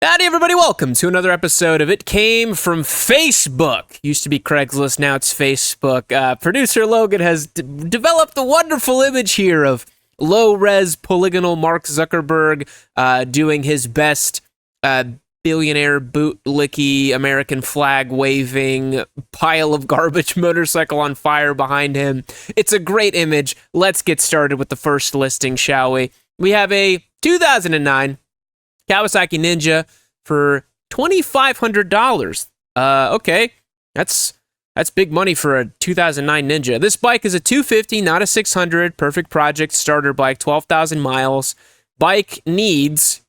Howdy everybody, welcome to another episode of It Came From Facebook. Used to be Craigslist, now it's Facebook. Producer Logan has developed the wonderful image here of low-res polygonal Mark Zuckerberg doing his best billionaire bootlicky American flag waving pile of garbage motorcycle on fire behind him. It's a great image. Let's get started with the first listing, shall we? We have a 2009 Kawasaki Ninja for $2,500. Okay, that's big money for a 2009 Ninja. This bike is a 250, not a 600. Perfect project starter bike, 12,000 miles. Bike needs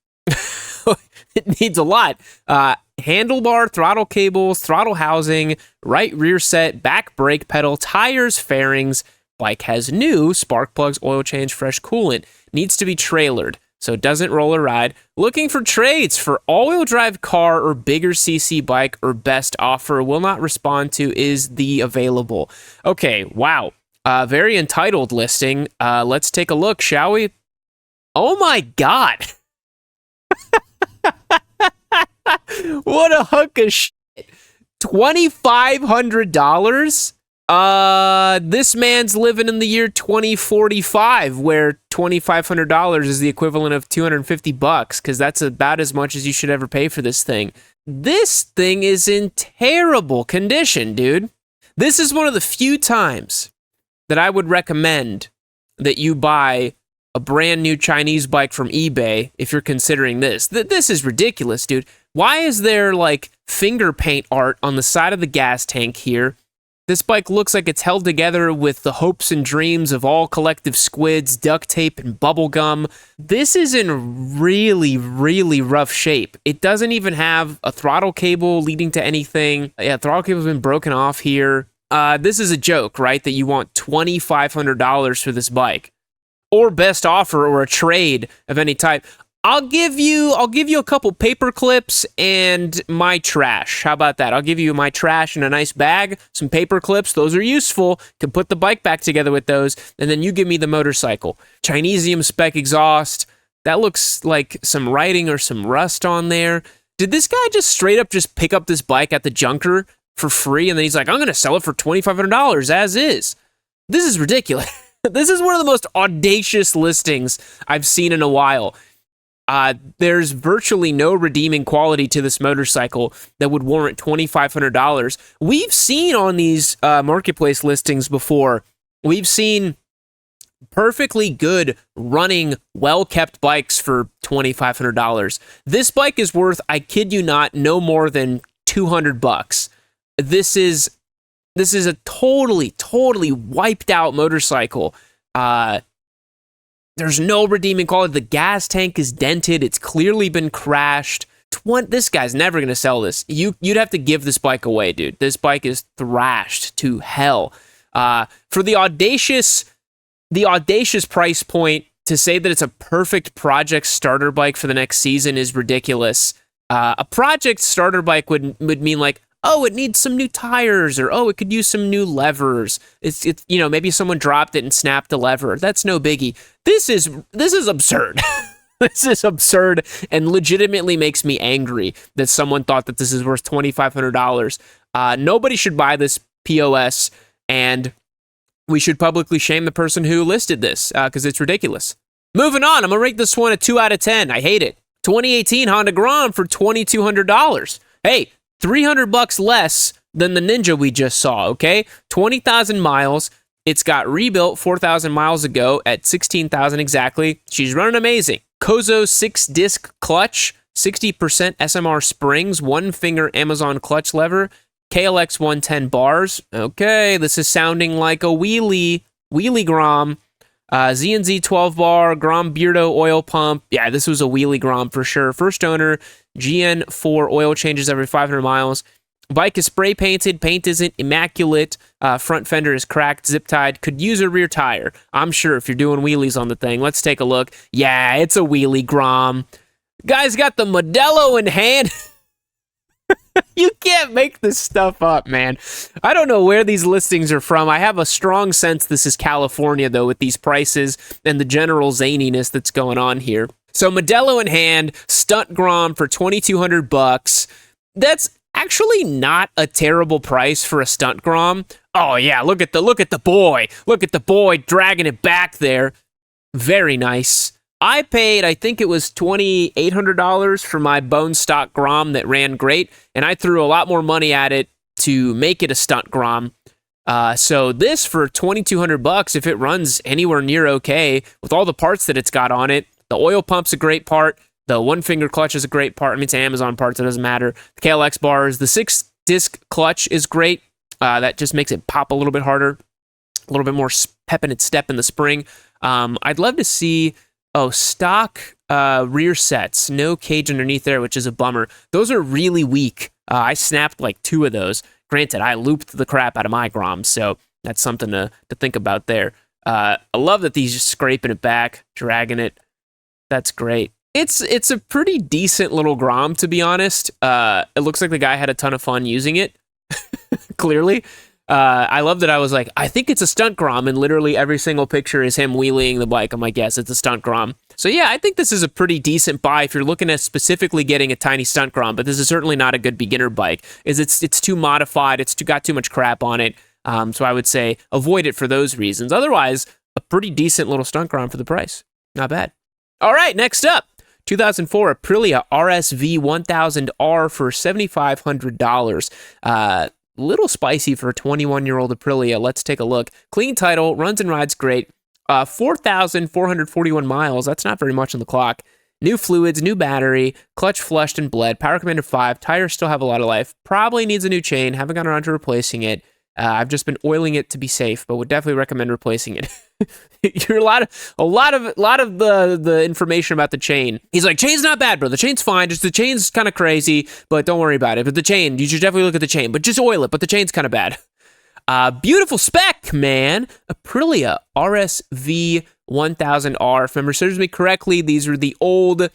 it needs a lot. Handlebar, throttle cables, throttle housing, right rear set, back brake pedal, tires, fairings. Bike has new spark plugs, oil change, fresh coolant. Needs to be trailered, so it doesn't roll or ride. Looking for trades for all-wheel drive car or bigger CC bike or best offer. Will not respond to is the available. Okay, wow. Very entitled listing. Let's take a look, shall we? Oh my God. What a hunk of shit. $2,500? This man's living in the year 2045, where $2,500 is the equivalent of $250, because that's about as much as you should ever pay for this thing. This thing is in terrible condition, dude. This is one of the few times that I would recommend that you buy a brand new Chinese bike from eBay if you're considering this. This is ridiculous, dude. Why is there, like, finger paint art on the side of the gas tank here? This bike looks like it's held together with the hopes and dreams of all collective squids, duct tape, and bubble gum. This is in really, really rough shape. It doesn't even have a throttle cable leading to anything. Yeah, throttle cable's been broken off here. This is a joke, right? That you want $2,500 for this bike, or best offer, or a trade of any type. I'll give you a couple paper clips and my trash. How about that? I'll give you my trash in a nice bag, some paper clips. Those are useful. Can put the bike back together with those, and then you give me the motorcycle. Chinesium spec exhaust. That looks like some writing or some rust on there. Did this guy just straight up just pick up this bike at the junker for free, and then he's like, I'm going to sell it for $2,500 as is? This is ridiculous. This is one of the most audacious listings I've seen in a while. There's virtually no redeeming quality to this motorcycle that would warrant $2,500. We've seen on these marketplace listings before, we've seen perfectly good running, well-kept bikes for $2,500. This bike is worth, I kid you not, no more than $200. This is a totally wiped out motorcycle. There's no redeeming quality. The gas tank is dented. It's clearly been crashed. This guy's never going to sell this. You'd have to give this bike away, dude. This bike is thrashed to hell. For the audacious price point, to say that it's a perfect project starter bike for the next season is ridiculous. A project starter bike would mean like, oh, it needs some new tires, or oh, it could use some new levers. It's maybe someone dropped it and snapped a lever. That's no biggie. This is absurd. This is absurd and legitimately makes me angry that someone thought that this is worth $2,500. Nobody should buy this POS, and we should publicly shame the person who listed this because it's ridiculous. Moving on, I'm gonna rate this one a 2 out of 10. I hate it. 2018 Honda Grom for $2,200. Hey, $300 less than the Ninja we just saw, okay? 20,000 miles. It's got rebuilt 4,000 miles ago at 16,000 exactly. She's running amazing. Kozo 6-disc clutch, 60% SMR springs, one-finger Amazon clutch lever, KLX 110 bars. Okay, this is sounding like a wheelie Grom. Z&Z 12-bar, Grom Beardo oil pump. Yeah, this was a wheelie Grom for sure. First owner, GN4 oil changes every 500 miles. Bike is spray painted. Paint isn't immaculate. Front fender is cracked, zip tied. Could use a rear tire, I'm sure, if you're doing wheelies on the thing. Let's take a look. Yeah, it's a wheelie Grom. Guy's got the Modelo in hand. You can't make this stuff up, man. I don't know where these listings are from. I have a strong sense this is California, though, with these prices and the general zaniness that's going on here. So Modelo in hand, stunt Grom for $2,200. That's actually not a terrible price for a stunt Grom. Oh yeah, look at the boy. Look at the boy dragging it back there. Very nice. I paid, I think it was $2,800 for my bone stock Grom that ran great, and I threw a lot more money at it to make it a stunt Grom. So this for $2,200, if it runs anywhere near okay with all the parts that it's got on it, the oil pump's a great part. The one-finger clutch is a great part. I mean, it's Amazon parts, it doesn't matter. The KLX bars, the 6-disc clutch is great. That just makes it pop a little bit harder, a little bit more pep in its step in the spring. I'd love to see, stock rear sets, no cage underneath there, which is a bummer. Those are really weak. I snapped like 2 of those. Granted, I looped the crap out of my Grom, so that's something to think about there. I love that these just scraping it back, dragging it. That's great. It's a pretty decent little Grom, to be honest. It looks like the guy had a ton of fun using it, clearly. I love that I was like, I think it's a stunt Grom, and literally every single picture is him wheeling the bike. I'm like, yes, it's a stunt Grom. So yeah, I think this is a pretty decent buy if you're looking at specifically getting a tiny stunt Grom, but this is certainly not a good beginner bike. It's too modified, got too much crap on it, so I would say avoid it for those reasons. Otherwise, a pretty decent little stunt Grom for the price. Not bad. All right, next up, 2004 Aprilia RSV1000R for $7,500. Little spicy for a 21-year-old Aprilia. Let's take a look. Clean title, runs and rides great. 4,441 miles. That's not very much on the clock. New fluids, new battery, clutch flushed and bled, power command of 5, tires still have a lot of life. Probably needs a new chain. Haven't gotten around to replacing it. I've just been oiling it to be safe, but would definitely recommend replacing it. You're a lot of the information about the chain. He's like, chain's not bad, bro. The chain's fine. Just the chain's kind of crazy, but don't worry about it. But the chain, you should definitely look at the chain, but just oil it. But the chain's kind of bad. Beautiful spec, man. Aprilia RSV1000R. If memory serves me correctly, these are the old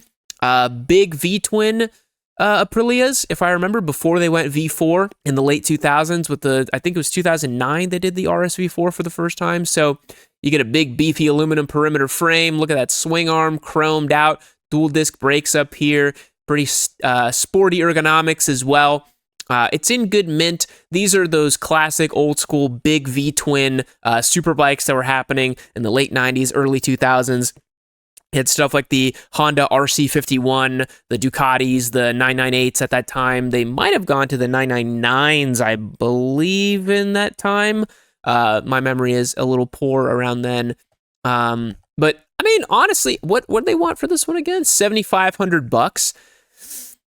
big V-twin Aprilias, if I remember, before they went V4 in the late 2000s with I think it was 2009 they did the RSV4 for the first time. So you get a big beefy aluminum perimeter frame. Look at that swing arm chromed out, dual disc brakes up here, pretty sporty ergonomics as well. It's in good mint. These are those classic old school big V-twin super bikes that were happening in the late 90s, early 2000s. Had stuff like the Honda RC51, the Ducatis, the 998s at that time. They might have gone to the 999s, I believe, in that time. My memory is a little poor around then. But, I mean, honestly, what do they want for this one again? $7,500.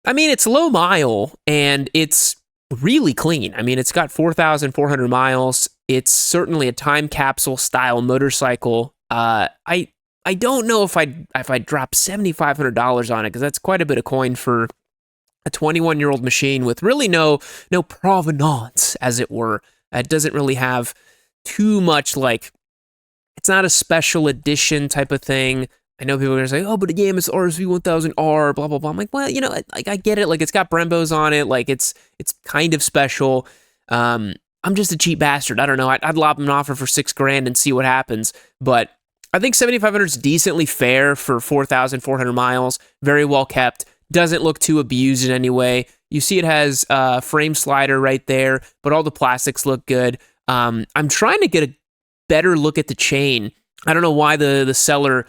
I mean, it's low mile, and it's really clean. I mean, it's got 4,400 miles. It's certainly a time capsule style motorcycle. I don't know if I'd drop $7,500 on it, because that's quite a bit of coin for a 21-year-old machine with really no provenance, as it were. It doesn't really have too much, like, it's not a special edition type of thing. I know people are going to say, oh, but the game is RSV1000R, blah, blah, blah. I'm like, well, you know, I get it. Like, it's got Brembos on it. Like, it's kind of special. I'm just a cheap bastard. I don't know. I'd lob an offer for $6,000 and see what happens. But I think 7,500 is decently fair for 4,400 miles. Very well kept. Doesn't look too abused in any way. You see it has a frame slider right there, but all the plastics look good. I'm trying to get a better look at the chain. I don't know why the seller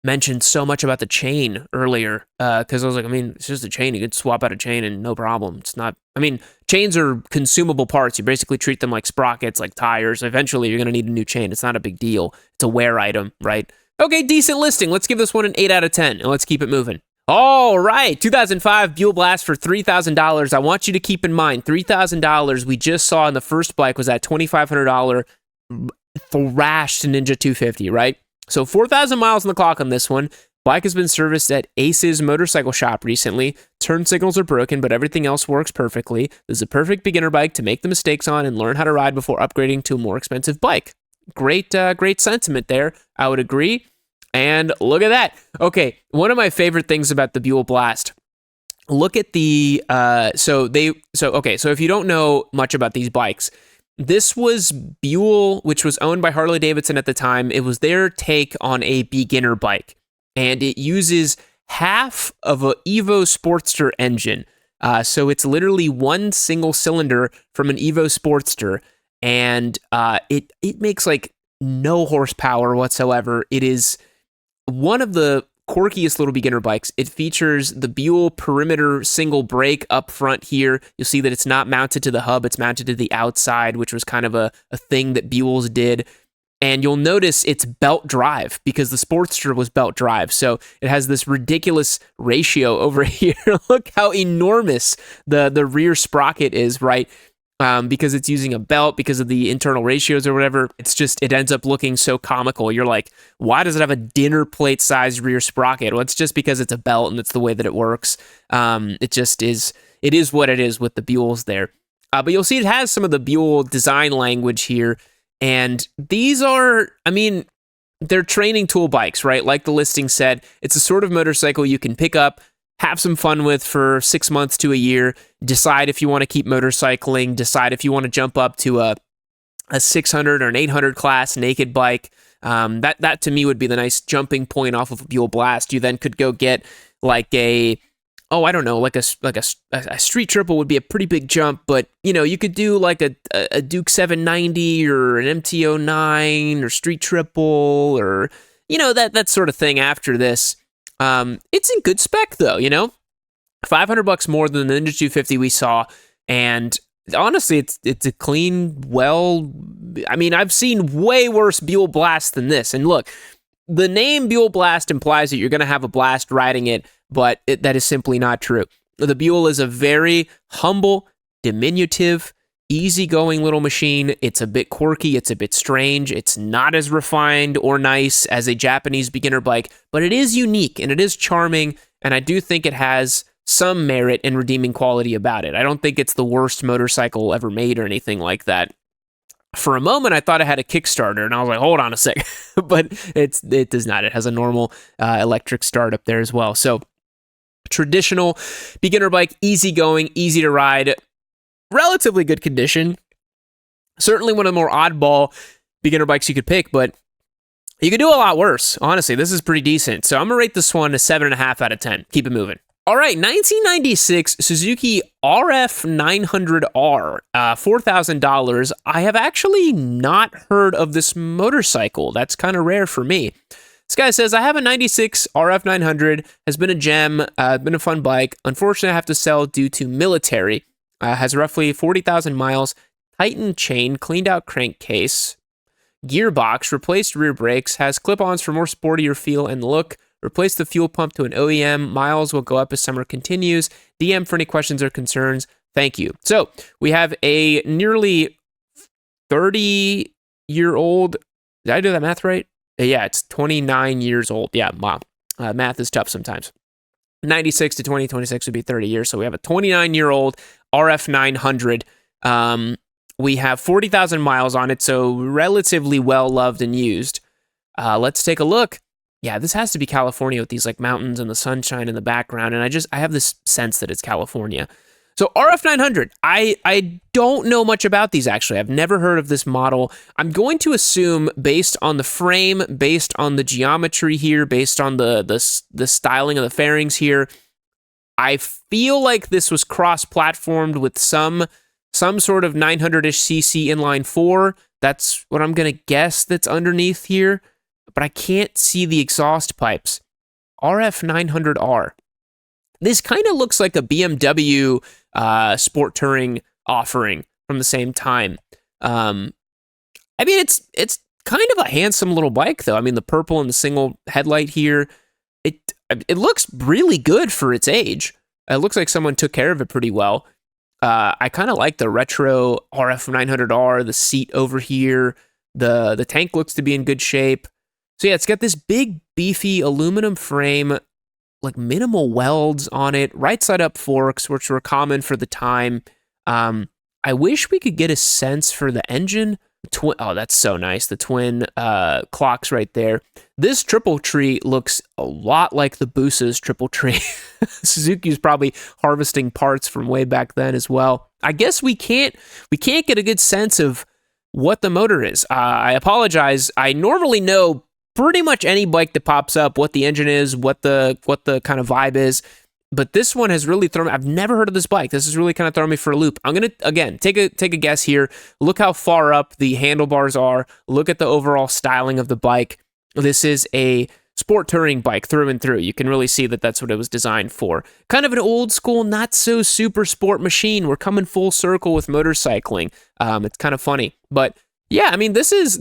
mentioned so much about the chain earlier, because I was like, I mean, it's just a chain. You could swap out a chain and no problem. It's not, I mean, chains are consumable parts. You basically treat them like sprockets, like tires. Eventually, you're going to need a new chain. It's not a big deal. It's a wear item, right? Okay, decent listing. Let's give this one an 8 out of 10, and let's keep it moving. All right, 2005 Buell Blast for $3,000. I want you to keep in mind, $3,000 we just saw in the first bike was that $2,500 thrashed Ninja 250, right? So 4,000 miles on the clock on this one. Bike has been serviced at Ace's motorcycle shop recently. Turn signals are broken, but everything else works perfectly. This is a perfect beginner bike to make the mistakes on and learn how to ride before upgrading to a more expensive bike. Great sentiment there. I would agree. And look at that. Okay, one of my favorite things about the Buell Blast. Look at the so if you don't know much about these bikes, this was Buell, which was owned by Harley Davidson at the time. It was their take on a beginner bike, and it uses half of a Evo Sportster engine. So it's literally one single cylinder from an Evo Sportster, and it makes like no horsepower whatsoever. It is one of the quirkiest little beginner bikes. It features the Buell perimeter single brake up front here. You'll see that it's not mounted to the hub, it's mounted to the outside, which was kind of a thing that Buell's did. And you'll notice it's belt drive because the Sportster was belt drive. So it has this ridiculous ratio over here. Look how enormous the rear sprocket is, right? Because it's using a belt, because of the internal ratios or whatever. It ends up looking so comical. You're like, why does it have a dinner plate sized rear sprocket? Well, it's just because it's a belt and it's the way that it works. It is what it is with the Buells there. But you'll see it has some of the Buell design language here. And these are, they're training tool bikes, right? Like the listing said, it's a sort of motorcycle you can pick up, have some fun with for 6 months to a year, decide if you want to keep motorcycling, decide if you want to jump up to a 600 or an 800 class naked bike. That to me would be the nice jumping point off of a Buell Blast. You then could go get like a street triple would be a pretty big jump, but you could do like a Duke 790 or an MT09 or street triple or that sort of thing after this. It's in good spec though, $500 more than the Ninja 250 we saw, and honestly, it's a clean, I've seen way worse Buell Blast than this. And look, the name Buell Blast implies that you're going to have a blast riding it, but that is simply not true. The Buell is a very humble, diminutive, easygoing little machine. It's a bit quirky, it's a bit strange, it's not as refined or nice as a Japanese beginner bike, but it is unique and it is charming, and I do think it has some merit and redeeming quality about it. I don't think it's the worst motorcycle ever made or anything like that. For a moment, I thought it had a Kickstarter, and I was like, hold on a sec. But it does not. It has a normal electric start up there as well. So, traditional beginner bike, easygoing, easy to ride, relatively good condition. Certainly one of the more oddball beginner bikes you could pick, but you could do a lot worse. Honestly, this is pretty decent. So, I'm going to rate this one a 7.5 out of 10. Keep it moving. All right, 1996 Suzuki RF900R, $4,000. I have actually not heard of this motorcycle. That's kind of rare for me. This guy says, I have a 96 RF900, has been a gem, been a fun bike. Unfortunately, I have to sell due to military. Has roughly 40,000 miles, tightened chain, cleaned out crankcase, gearbox, replaced rear brakes, has clip-ons for more sportier feel and look. Replace the fuel pump to an OEM. Miles will go up as summer continues. DM for any questions or concerns. Thank you. So we have a nearly 30-year-old. Did I do that math right? Yeah, it's 29 years old. Yeah, math is tough sometimes. 96 to 2026 would be 30 years. So we have a 29-year-old RF900. We have 40,000 miles on it, so relatively well-loved and used. Let's take a look. Yeah, this has to be California with these like mountains and the sunshine in the background, and I have this sense that it's California. So RF900, I don't know much about these actually. I've never heard of this model. I'm going to assume based on the frame, based on the geometry here, based on the styling of the fairings here, I feel like this was cross-platformed with some sort of 900-ish cc inline 4. That's what I'm going to guess that's underneath here. But I can't see the exhaust pipes. RF900R. This kind of looks like a BMW sport touring offering from the same time. It's kind of a handsome little bike, though. The purple and the single headlight here, it looks really good for its age. It looks like someone took care of it pretty well. I kind of like the retro RF900R, the seat over here. The tank looks to be in good shape. So yeah, it's got this big, beefy aluminum frame, like minimal welds on it, right side up forks, which were common for the time. I wish we could get a sense for the engine. Oh, that's so nice. The twin clocks right there. This triple tree looks a lot like the Busa's triple tree. Suzuki's probably harvesting parts from way back then as well. I guess we can't get a good sense of what the motor is. I apologize. I normally know pretty much any bike that pops up, what the engine is, what the kind of vibe is. But this one has really thrown me. I've never heard of this bike. This has really kind of thrown me for a loop. I'm gonna again take a guess here. Look how far up the handlebars are. Look at the overall styling of the bike. This is a sport touring bike through and through. You can really see that that's what it was designed for. Kind of an old school, not so super sport machine. We're coming full circle with motorcycling. It's kind of funny, but yeah, I mean this is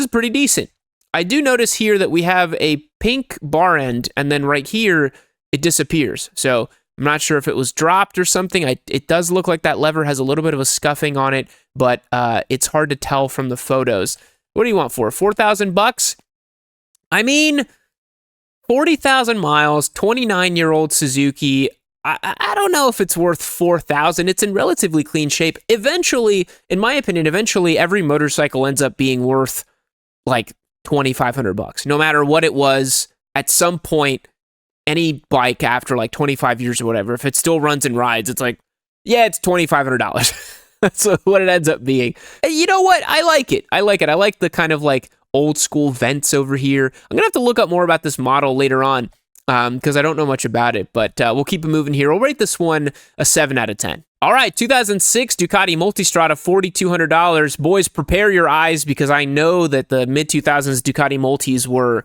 pretty decent. I do notice here that we have a pink bar end, and then right here it disappears. So I'm not sure if it was dropped or something. It does look like that lever has a little bit of a scuffing on it, but it's hard to tell from the photos. What do you want for it? $4,000? I mean, 40,000 miles, 29-year-old Suzuki. I don't know if it's worth $4,000. It's in relatively clean shape. Eventually, in my opinion, every motorcycle ends up being worth like $2,500. No matter what it was, at some point, any bike after like 25 years or whatever, if it still runs and rides, it's like, yeah, it's $2,500. That's what it ends up being. And you know what? I like it. I like the kind of like old school vents over here. I'm going to have to look up more about this model later on because I don't know much about it, but we'll keep it moving here. We'll rate this one a 7 out of 10. All right, 2006 Ducati Multistrada, $4,200. Boys, prepare your eyes because I know that the mid-2000s Ducati Multis were,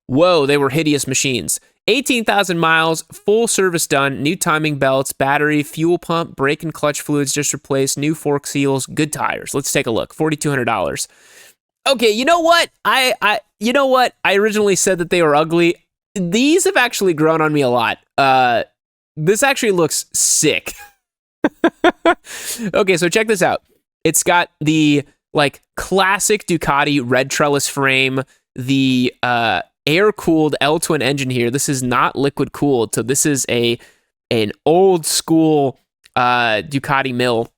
whoa, they were hideous machines. 18,000 miles, full service done, new timing belts, battery, fuel pump, brake and clutch fluids just replaced, new fork seals, good tires. Let's take a look. $4,200. Okay, you know what? I originally said that they were ugly. These have actually grown on me a lot. This actually looks sick. Okay, so check this out. It's got the like classic Ducati red trellis frame, the air-cooled L-twin engine here. This is not liquid-cooled, so this is an old-school Ducati mill,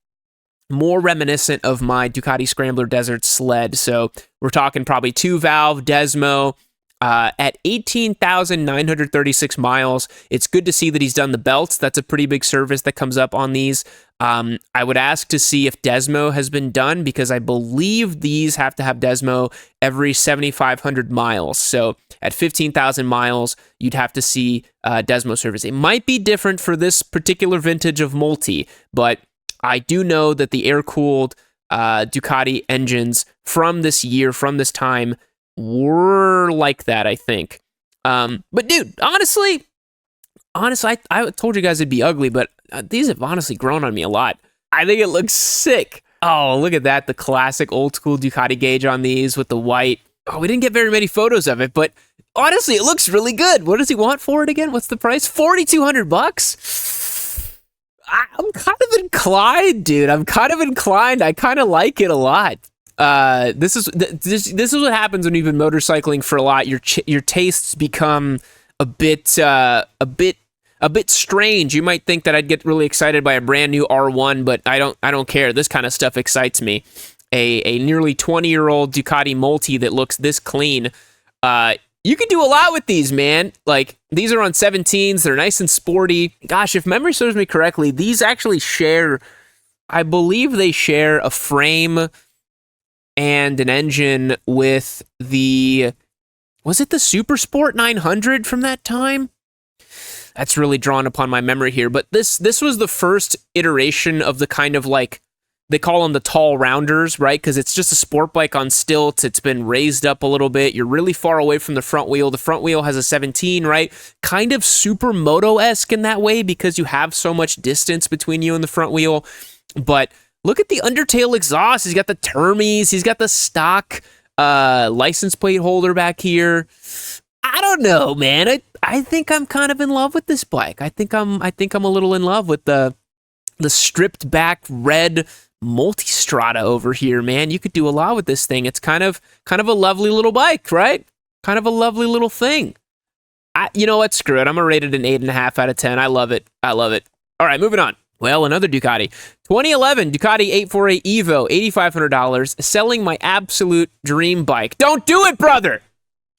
more reminiscent of my Ducati Scrambler Desert sled. So we're talking probably 2-valve Desmo at 18,936 miles. It's good to see that he's done the belts. That's a pretty big service that comes up on these. I would ask to see if Desmo has been done because I believe these have to have Desmo every 7,500 miles. So at 15,000 miles, you'd have to see Desmo service. It might be different for this particular vintage of Multi, but I do know that the air-cooled Ducati engines from this year, from this time, were like that, I think. But dude, honestly, I told you guys it'd be ugly, but these have honestly grown on me a lot. I think it looks sick. Oh, look at that. The classic old school Ducati gauge on these with the white. Oh, we didn't get very many photos of it, but honestly, it looks really good. What does he want for it again? What's the price? $4,200? I'm kind of inclined, dude. I kind of like it a lot. This is what happens when you've been motorcycling for a lot. Your tastes become a bit strange. You might think that I'd get really excited by a brand new R1, but I don't care. This kind of stuff excites me. A nearly 20-year-old Ducati Multi that looks this clean. You can do a lot with these, man. Like, these are on 17s. They're nice and sporty. Gosh, if memory serves me correctly, these actually I believe they share a frame and an engine with was it the Super Sport 900 from that time? That's really drawn upon my memory here, but this was the first iteration of the kind of like, they call them the tall rounders, right? Because it's just a sport bike on stilts. It's been raised up a little bit. You're really far away from the front wheel. The front wheel has a 17, right? Kind of supermoto-esque in that way because you have so much distance between you and the front wheel. But look at the undertail exhaust. He's got the Termes. He's got the stock license plate holder back here. I don't know, man. I think I'm kind of in love with this bike. I think I'm a little in love with the stripped back red Multistrada over here, man. You could do a lot with this thing. It's kind of a lovely little bike, right? Kind of a lovely little thing. You know what? Screw it. I'm gonna rate it an 8.5 out of 10. I love it. All right, moving on. Well, another Ducati. 2011 Ducati 848 Evo, $8,500, selling my absolute dream bike. Don't do it, brother!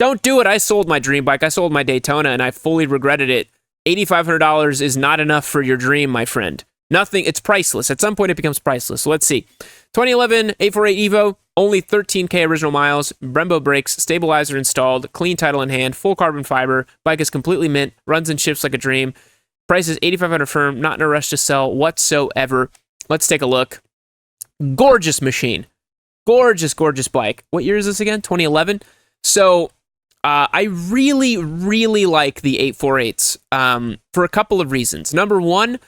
Don't do it. I sold my dream bike. I sold my Daytona, and I fully regretted it. $8,500 is not enough for your dream, my friend. Nothing. It's priceless. At some point, it becomes priceless. So let's see. 2011 848 Evo, Only 13K original miles, Brembo brakes, stabilizer installed, clean title in hand, full carbon fiber, bike is completely mint, runs and shifts like a dream. Price is $8,500 firm, not in a rush to sell whatsoever. Let's take a look. Gorgeous machine. Gorgeous, gorgeous bike. What year is this again? 2011? So I really, really like the 848s for a couple of reasons. Number one,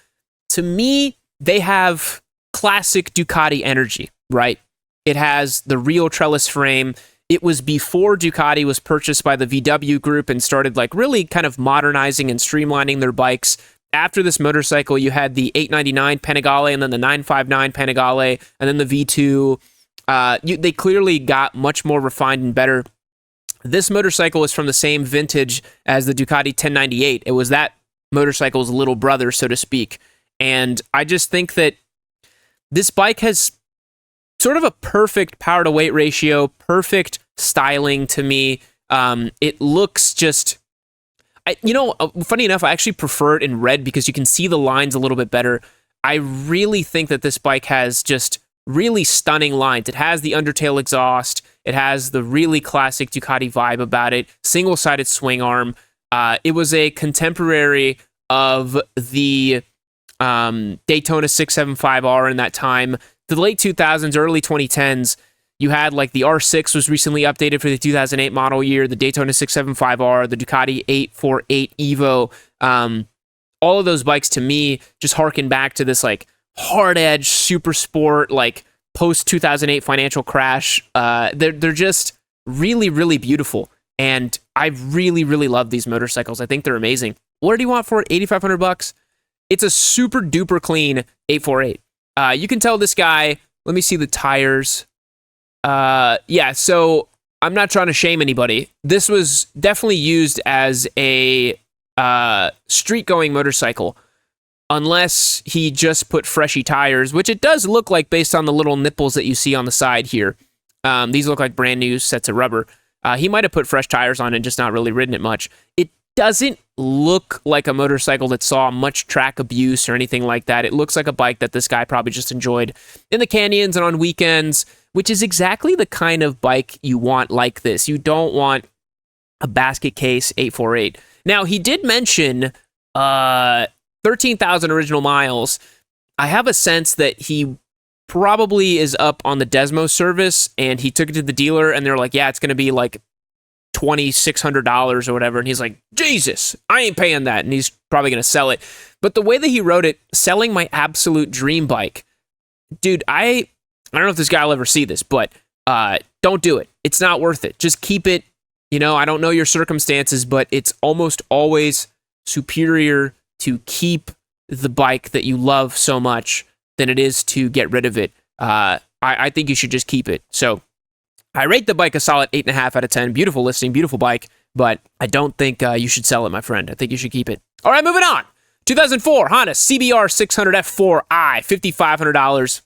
to me, they have classic Ducati energy, right? It has the real trellis frame. It was before Ducati was purchased by the VW group and started like really kind of modernizing and streamlining their bikes. After this motorcycle, you had the 899 Panigale and then the 959 Panigale and then the V2. They clearly got much more refined and better. This motorcycle is from the same vintage as the Ducati 1098. It was that motorcycle's little brother, so to speak. And I just think that this bike has sort of a perfect power to weight ratio, perfect styling to me. It looks just, funny enough, I actually prefer it in red because you can see the lines a little bit better. I really think that this bike has just really stunning lines. It has the undertail exhaust. It has the really classic Ducati vibe about it. Single-sided swing arm. It was a contemporary of the Daytona 675R in that time. The late 2000s, early 2010s, you had like the R6 was recently updated for the 2008 model year, the Daytona 675R, the Ducati 848 Evo. All of those bikes to me just harken back to this like hard edge super sport, like post 2008 financial crash. They're just really, really beautiful. And I really, really love these motorcycles. I think they're amazing. What do you want for it? $8,500? It's a super duper clean 848. You can tell this guy, let me see the tires. So I'm not trying to shame anybody. This was definitely used as a street-going motorcycle, unless he just put freshy tires, which it does look like based on the little nipples that you see on the side here. These look like brand new sets of rubber. He might have put fresh tires on and just not really ridden it much. It doesn't look like a motorcycle that saw much track abuse or anything like that. It looks like a bike that this guy probably just enjoyed in the canyons and on weekends, which is exactly the kind of bike you want like this. You don't want a basket case 848. Now, he did mention 13,000 original miles. I have a sense that he probably is up on the Desmo service and he took it to the dealer and they're like, yeah, it's going to be like $2,600 or whatever. And he's like, Jesus, I ain't paying that. And he's probably going to sell it. But the way that he wrote it, selling my absolute dream bike, dude, I don't know if this guy will ever see this, but don't do it. It's not worth it. Just keep it. I don't know your circumstances, but it's almost always superior to keep the bike that you love so much than it is to get rid of it. I think you should just keep it. So I rate the bike a solid 8.5 out of 10. Beautiful listing, beautiful bike, but I don't think you should sell it, my friend. I think you should keep it. All right, moving on. 2004 Honda CBR 600 F4i, $5,500.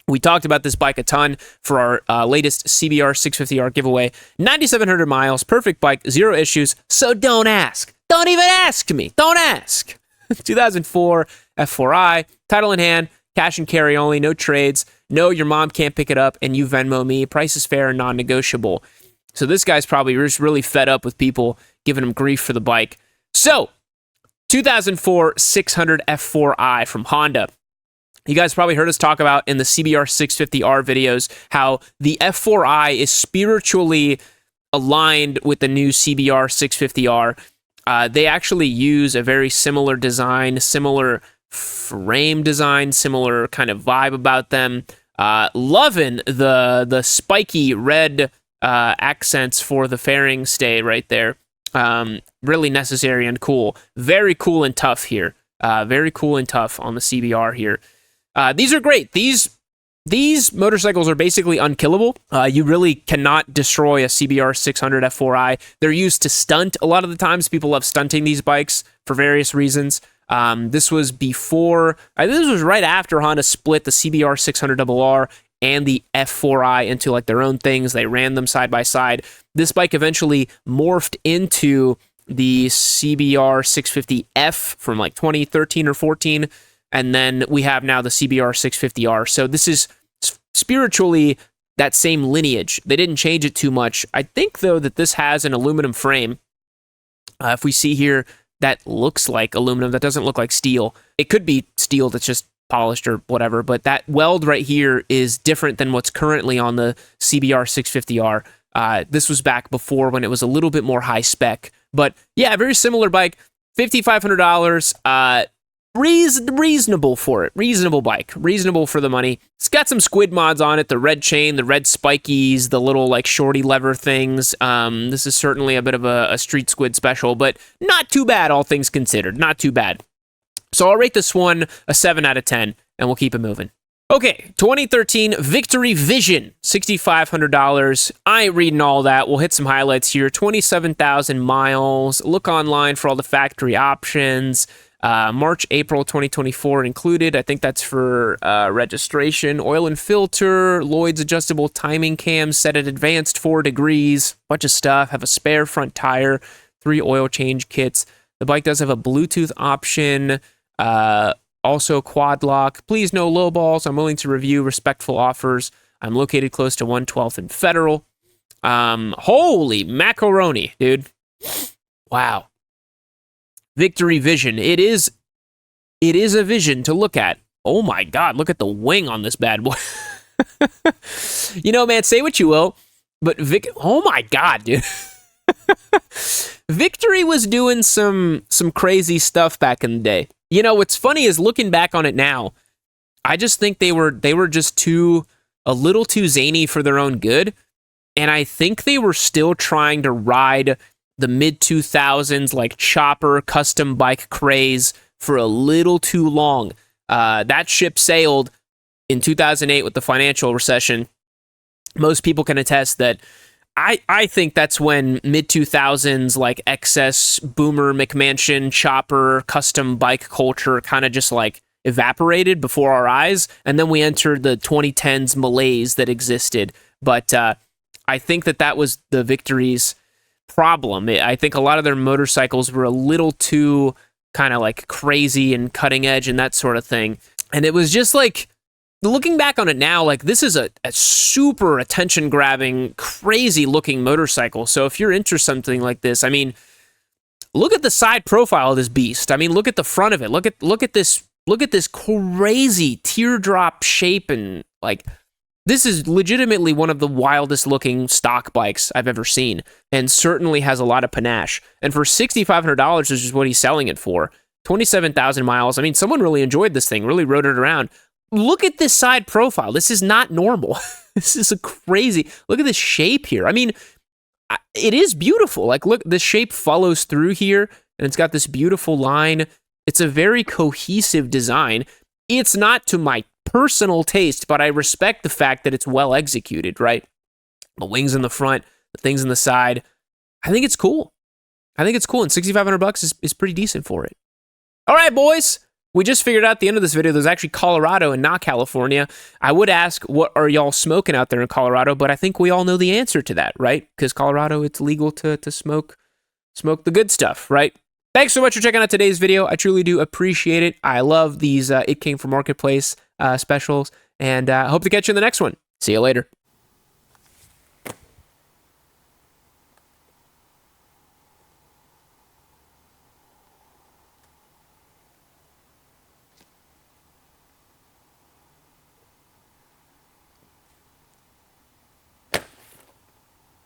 We talked about this bike a ton for our latest CBR 650R giveaway. 9,700 miles, perfect bike, zero issues, so don't ask. Don't even ask me. Don't ask. 2004 F4i, title in hand, cash and carry only, no trades. No, your mom can't pick it up, and you Venmo me. Price is fair and non-negotiable. So this guy's probably just really fed up with people giving him grief for the bike. So, 2004 600 F4i from Honda. You guys probably heard us talk about in the CBR 650R videos how the F4i is spiritually aligned with the new CBR 650R. They actually use a very similar design, similar frame design, similar kind of vibe about them. Loving the spiky red accents for the fairing stay right there. Really necessary and cool. Very cool and tough here. Very cool and tough on the CBR here. These are great. These motorcycles are basically unkillable. You really cannot destroy a CBR 600 F4i. They're used to stunt a lot of the times. People love stunting these bikes for various reasons. This was before, this was right after Honda split the CBR 600RR and the F4i into like their own things. They ran them side by side. This bike eventually morphed into the CBR 650F from like 2013 or 14. And then we have now the CBR 650R. So this is spiritually that same lineage. They didn't change it too much. I think, though, that this has an aluminum frame. If we see here, that looks like aluminum. That doesn't look like steel. It could be steel that's just polished or whatever, but that weld right here is different than what's currently on the CBR 650R. This was back before when it was a little bit more high spec. But yeah, very similar bike. $5,500. Reasonable for it. Reasonable bike. Reasonable for the money. It's got some squid mods on it. The red chain, the red spikies, the little like shorty lever things. This is certainly a bit of a street squid special, but not too bad, all things considered. Not too bad. So I'll rate this one a 7 out of 10, and we'll keep it moving. Okay, 2013 Victory Vision, $6,500. I ain't reading all that. We'll hit some highlights here. 27,000 miles. Look online for all the factory options. March, April 2024 included. I think that's for registration. Oil and filter, Lloyd's adjustable timing cam set at advanced 4 degrees. Bunch of stuff. Have a spare front tire. 3 oil change kits. The bike does have a Bluetooth option. Also quad lock. Please no low balls. I'm willing to review respectful offers. I'm located close to 112th and Federal. Holy macaroni, dude. Wow. Victory Vision. It is a vision to look at. Oh my God, look at the wing on this bad boy. You know, man, say what you will, but oh my God, dude. Victory was doing some crazy stuff back in the day. You know, what's funny is looking back on it now, I just think they were just a little too zany for their own good. And I think they were still trying to ride the mid-2000s like chopper custom bike craze for a little too long. That ship sailed in 2008 with the financial recession. Most people can attest that I think that's when mid-2000s like excess boomer McMansion chopper custom bike culture kind of just like evaporated before our eyes, and then we entered the 2010s malaise that existed. But I think that was the Victory's problem. I think a lot of their motorcycles were a little too kind of like crazy and cutting edge and that sort of thing. And it was just like, looking back on it now, like this is a super attention-grabbing, crazy-looking motorcycle. So if you're into something like this, I mean, look at the side profile of this beast. I mean, look at the front of it. Look at this crazy teardrop shape, and like this is legitimately one of the wildest-looking stock bikes I've ever seen, and certainly has a lot of panache. And for $6,500, which is what he's selling it for, 27,000 miles. I mean, someone really enjoyed this thing, really rode it around. Look at this side profile. This is not normal. This is a crazy... Look at this shape here. I mean, it is beautiful. Like, look, the shape follows through here, and it's got this beautiful line. It's a very cohesive design. It's not to my personal taste, but I respect the fact that it's well executed, right? The wings in the front, the things in the side. I think it's cool. And $6,500 is pretty decent for it. All right, boys. We just figured out at the end of this video, there's actually Colorado and not California. I would ask, what are y'all smoking out there in Colorado? But I think we all know the answer to that, right? Because Colorado, it's legal to smoke the good stuff, right? Thanks so much for checking out today's video. I truly do appreciate it. I love these It Came From Marketplace specials, and I hope to catch you in the next one. See you later.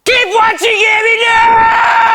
Keep watching, Emmy!